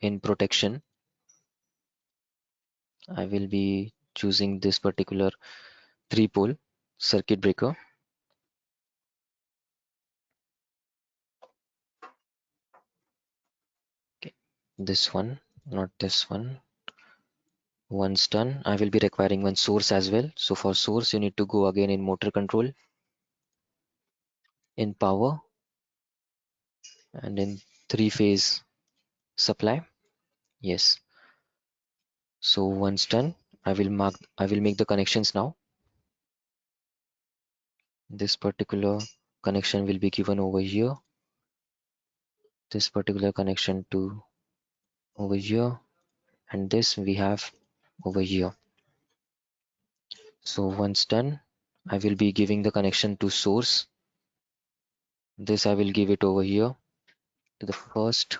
in protection, I will be choosing this particular 3-pole circuit breaker. Okay, this one, not this one. Once done, I will be requiring one source as well. So for source, you need to go again in motor control, in power, and in three-phase supply. Yes. So once done, I will make the connections now. This particular connection will be given over here. This particular connection to over here, and this we have over here. So once done, I will be giving the connection to source. This I will give it over here to the first,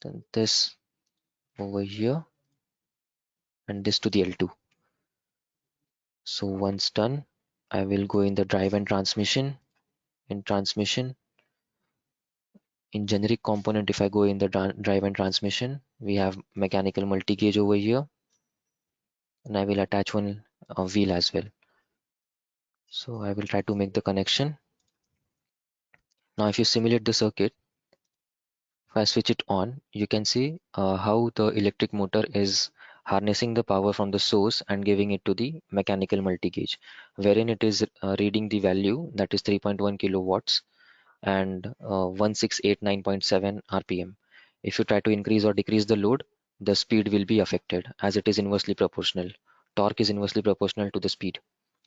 then this over here, and this to the L2. So once done, I will go in the drive and transmission. In transmission, In generic component, if I go in the drive and transmission, we have mechanical multi-gauge over here, and I will attach one wheel as well. So I will try to make the connection. Now if you simulate the circuit, if I switch it on, you can see how the electric motor is harnessing the power from the source and giving it to the mechanical multi-gauge, wherein it is reading the value, that is 3.1 kilowatts and 1689.7 rpm. If you try to increase or decrease the load, the speed will be affected, as it is inversely proportional. Torque is inversely proportional to the speed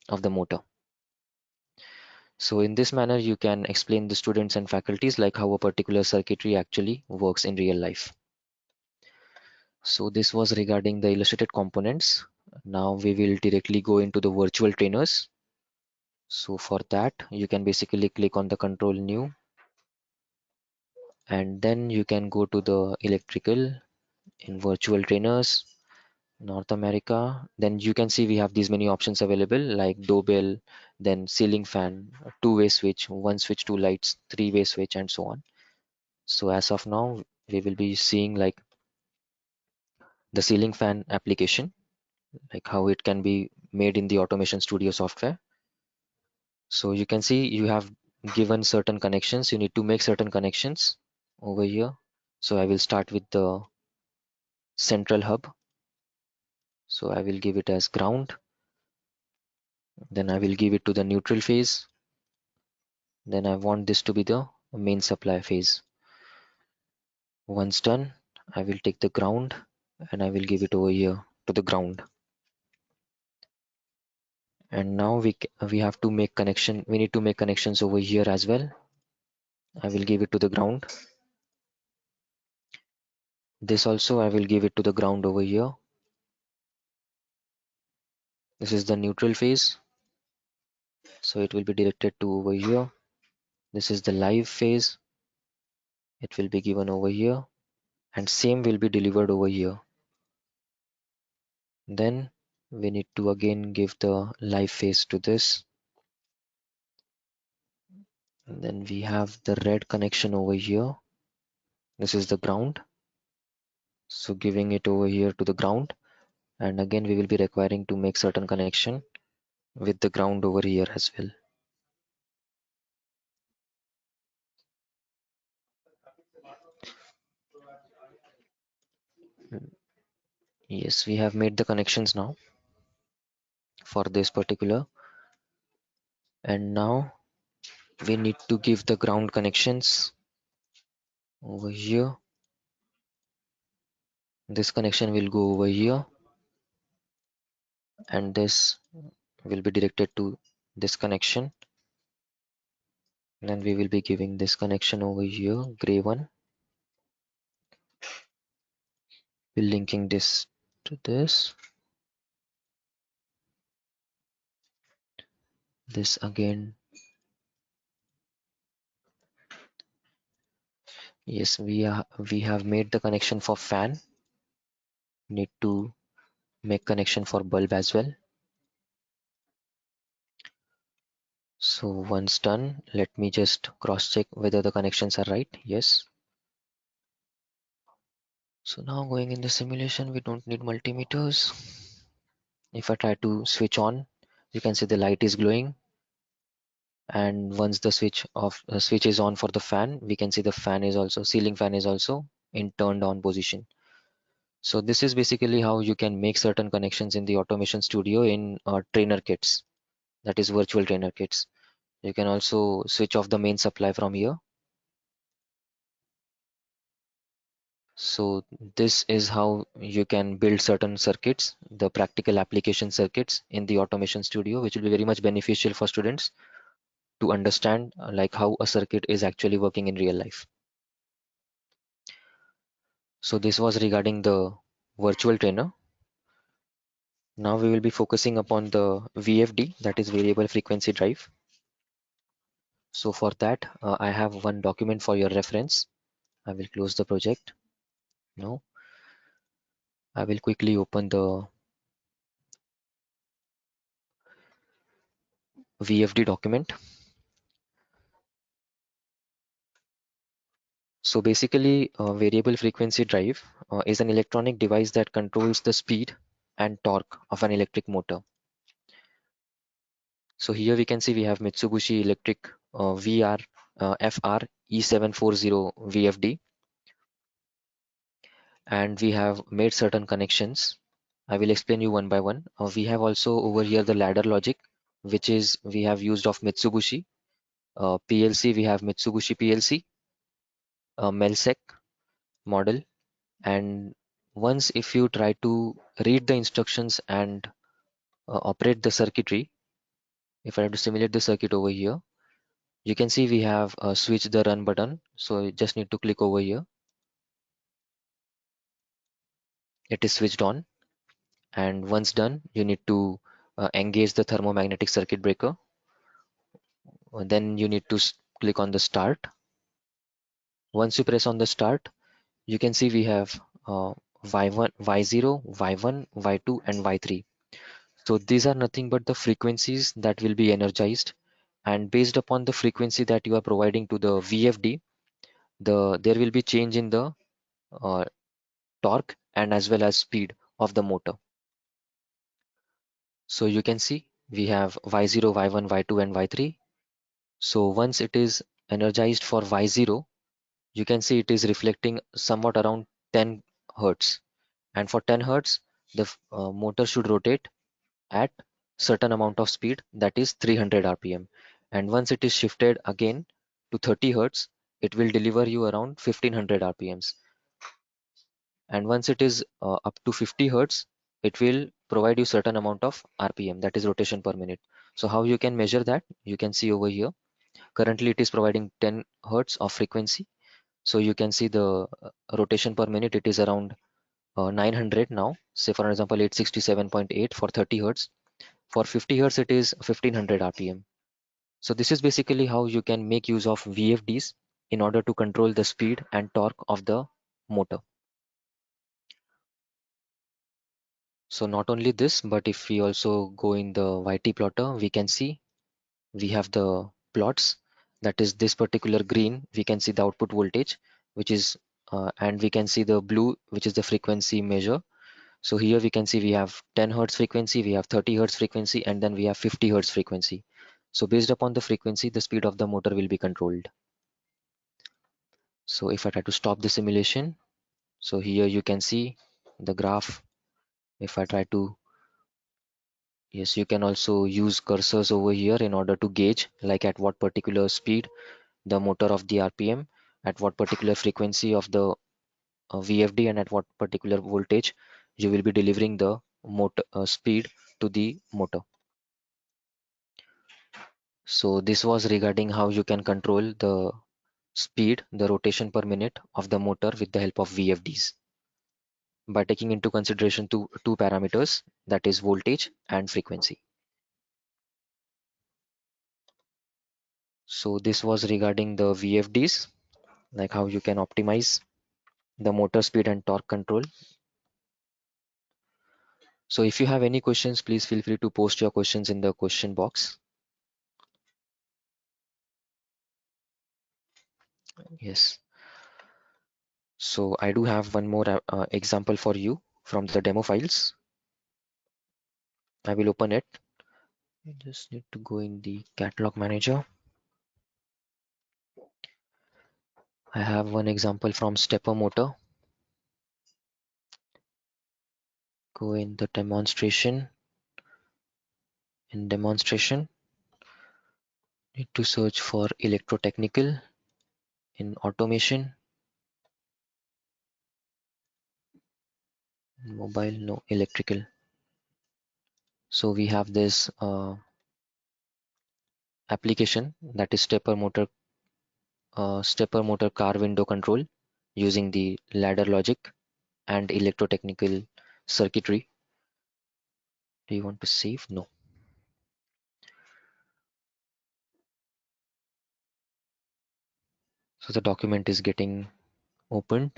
of the motor. So in this manner, you can explain the students and faculties like how a particular circuitry actually works in real life. So this was regarding the illustrated components. Now we will directly go into the virtual trainers. So for that, you can basically click on the control new, and then you can go to the electrical in virtual trainers, North America. Then you can see we have these many options available like doorbell, then ceiling fan, two-way switch, one switch, two lights, three-way switch, and so on. So as of now, we will be seeing like the ceiling fan application, like how it can be made in the Automation Studio software. So you can see you have given certain connections. You need to make certain connections over here. So I will start with the central hub. So I will give it as ground. Then I will give it to the neutral phase. Then I want this to be the main supply phase. Once done, I will take the ground and I will give it over here to the ground. And now we have to make connection. We need to make connections over here as well. I will give it to the ground. This also I will give it to the ground over here. This is the neutral phase, so it will be directed to over here. This is the live phase. It will be given over here, and same will be delivered over here. Then we need to again give the live phase to this. And then we have the red connection over here. This is the ground. So giving it over here to the ground. And again, we will be requiring to make certain connection with the ground over here as well. Yes, we have made the connections now for this particular. And now we need to give the ground connections over here. This connection will go over here, and this will be directed to this connection. Then we will be giving this connection over here, gray one. We're linking this to this. This again. Yes, we have made the connection for fan. Need to make connection for bulb as well. So once done, let me just cross check whether the connections are right. Yes. So now going in the simulation, we don't need multimeters. If I try to switch on, you can see the light is glowing. And once the switch is on for the fan, we can see the ceiling fan is also in turned on position. So this is basically how you can make certain connections in the Automation Studio in trainer kits, that is virtual trainer kits. You can also switch off the main supply from here. So this is how you can build certain circuits, the practical application circuits in the Automation Studio, which will be very much beneficial for students to understand like how a circuit is actually working in real life. So this was regarding the virtual trainer. Now we will be focusing upon the VFD, that is variable frequency drive. So for that, I have one document for your reference. I will close the project. Now I will quickly open the VFD document. So basically, variable frequency drive is an electronic device that controls the speed and torque of an electric motor. So here we can see we have Mitsubishi Electric FR E740 VFD, and we have made certain connections. I will explain you one by one. We have also over here the ladder logic, which is we have used of Mitsubishi. PLC, we have Mitsubishi PLC, Melsec model. And once if you try to read the instructions and operate the circuitry, if I have to simulate the circuit over here, you can see we have switched the run button. So you just need to click over here. It is switched on. And once done, you need to engage the thermomagnetic circuit breaker. Then you need to click on the start. Once you press on the start, you can see we have Y1, Y0, Y1, Y2, and Y3. So these are nothing but the frequencies that will be energized, and based upon the frequency that you are providing to the VFD, there will be change in the uh, torque and as well as speed of the motor. So you can see we have Y0, Y1, Y2, and Y3. So once it is energized for Y0, you can see it is reflecting somewhat around 10 hertz. And for 10 hertz, the motor should rotate at certain amount of speed, that is 300 rpm. And once it is shifted again to 30 hertz, it will deliver you around 1500 rpms. And once it is up to 50 hertz, it will provide you certain amount of rpm, that is rotation per minute. So how you can measure that? You can see over here, currently it is providing 10 hertz of frequency. So you can see the rotation per minute, it is around 900 now. Say for example 867.8 for 30 hertz. For 50 hertz, it is 1500 rpm. So this is basically how you can make use of VFDs in order to control the speed and torque of the motor. So not only this, but if we also go in the YT plotter, we can see we have the plots. That is this particular green, we can see the output voltage, which is, and we can see the blue, which is the frequency measure. So here we can see we have 10 hertz frequency, we have 30 hertz frequency, and then we have 50 hertz frequency. So based upon the frequency, the speed of the motor will be controlled. So if I try to stop the simulation, so here you can see the graph. If I try to, yes, you can also use cursors over here in order to gauge like at what particular speed the motor of the RPM, at what particular frequency of the VFD, and at what particular voltage you will be delivering the motor speed to the motor. So this was regarding how you can control the speed, the rotation per minute of the motor with the help of VFDs by taking into consideration two parameters, that is voltage and frequency. So this was regarding the VFDs, like how you can optimize the motor speed and torque control. So if you have any questions, please feel free to post your questions in the question box. Yes. So I do have one more example for you from the demo files. I will open it. I just need to go in the catalog manager. I have one example from stepper motor. Go in the demonstration. In demonstration, need to search for electrotechnical. In automation, mobile, no, electrical. So we have this application, that is stepper motor car window control using the ladder logic and electrotechnical circuitry. Do you want to save? No. So the document is getting opened.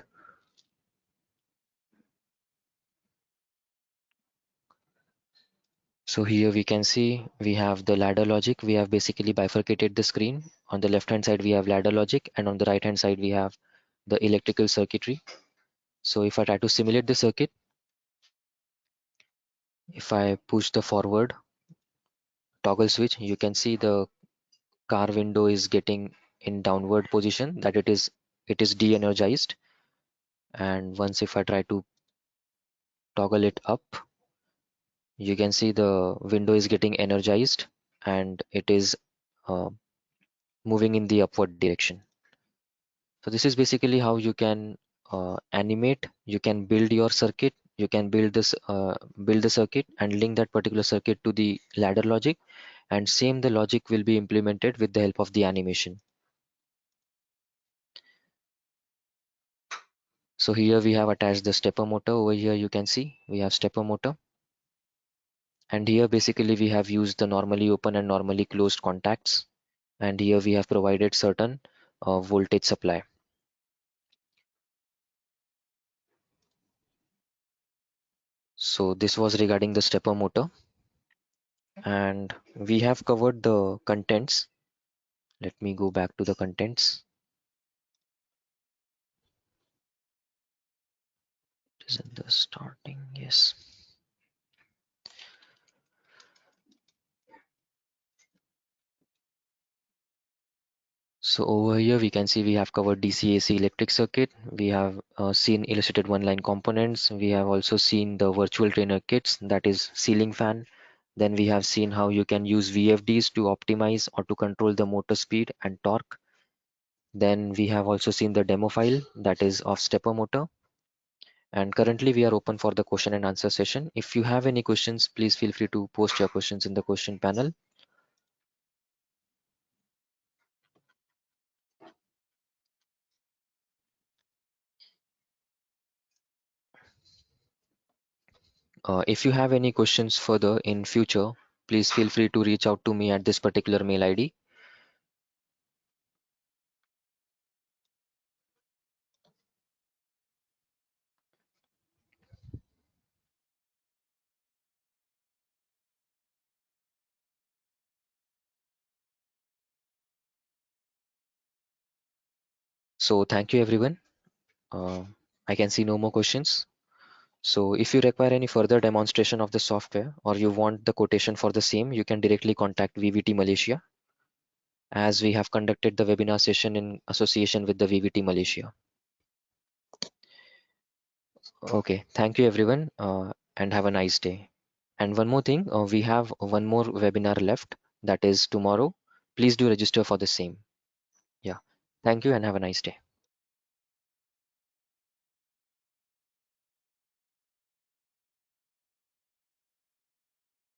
So here we can see we have the ladder logic. We have basically bifurcated the screen. On the left hand side we have ladder logic, and on the right hand side we have the electrical circuitry. So if I try to simulate the circuit, if I push the forward toggle switch, you can see the car window is getting in downward position, that it is de-energized. And once if I try to toggle it up, you can see the window is getting energized and it is uh, moving in the upward direction. So this is basically how you can animate, you can build your circuit, you can build the circuit and link that particular circuit to the ladder logic, and same the logic will be implemented with the help of the animation. So here we have attached the stepper motor. Over here you can see we have stepper motor, and here basically we have used the normally open and normally closed contacts, and here we have provided certain voltage supply. So this was regarding the stepper motor, and we have covered the contents. Let me go back to the contents. It is in the starting, yes. So over here we can see we have covered DC-AC electric circuit. We have seen illustrated one-line components. We have also seen the virtual trainer kits, that is ceiling fan. Then we have seen how you can use VFDs to optimize or to control the motor speed and torque. Then we have also seen the demo file, that is of stepper motor. And currently we are open for the question and answer session. If you have any questions, please feel free to post your questions in the question panel. If you have any questions further in future, please feel free to reach out to me at this particular mail ID. So thank you everyone. Uh, I can see no more questions. So if you require any further demonstration of the software or you want the quotation for the same, you can directly contact VVT Malaysia, as we have conducted the webinar session in association with the VVT Malaysia. Okay, thank you everyone, and have a nice day. And one more thing, we have one more webinar left, that is tomorrow. Please do register for the same. Yeah, thank you and have a nice day.